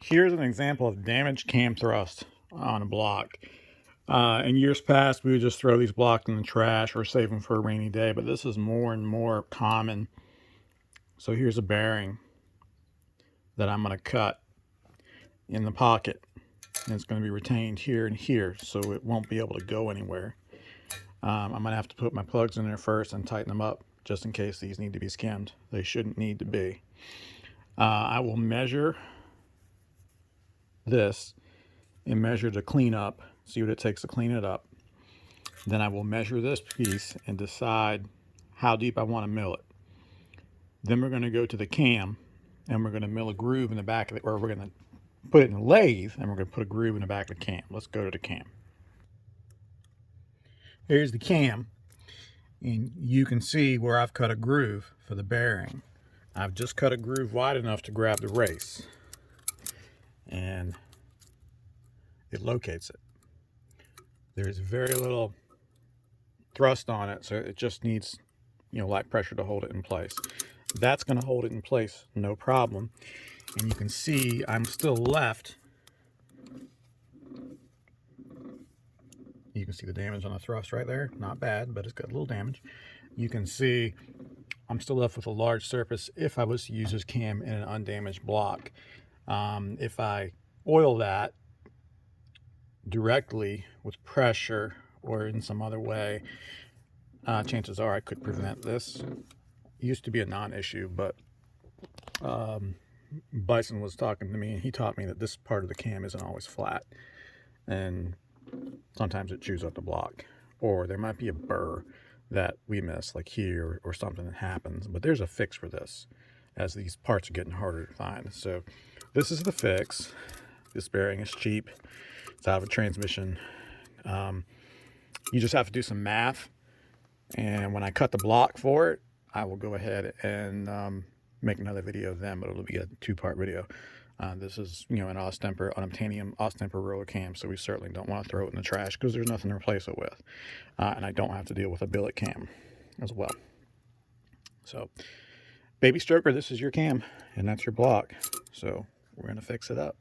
Here's an example of damaged cam thrust on a block. In years past, we would just throw these blocks in the trash or save them for a rainy day, but this is more and more common. So here's a bearing that I'm going to cut in the pocket, and it's going to be retained here and here, so it won't be able to go anywhere. I'm going to have to put my plugs in there first and tighten them up, just in case these need to be skimmed. They shouldn't need to be. I will measure this and measure to clean up, see what it takes to clean it up. Then I will measure this piece and decide how deep I want to mill it. Then we're going to go to the cam and we're going to mill a groove in the back of it, or we're going to put it in a lathe and we're going to put a groove in the back of the cam. Let's go to the cam. Here's the cam, and you can see where I've cut a groove for the bearing. I've just cut a groove wide enough to grab the race, and it locates it. There's very little thrust on it, so it just needs, light pressure to hold it in place. That's going to hold it in place, no problem. And you can see I'm still left. You can see the damage on the thrust right there. Not bad, but it's got a little damage. You can see I'm still left with a large surface if I was to use this cam in an undamaged block. If I oil that directly with pressure or in some other way, chances are I could prevent this. It used to be a non-issue, but Bison was talking to me and he taught me that this part of the cam isn't always flat, and sometimes it chews up the block, or there might be a burr that we miss, like here, or something that happens. But there's a fix for this, as these parts are getting harder to find. So this is the fix. This bearing is cheap. It's out of a transmission. You just have to do some math, and when I cut the block for it, I will go ahead and make another video then, but it'll be a two-part video. This is, an unobtainium Austemper roller cam, so we certainly don't want to throw it in the trash because there's nothing to replace it with. And I don't have to deal with a billet cam as well. So, Baby Stroker, this is your cam, and that's your block. So we're going to fix it up.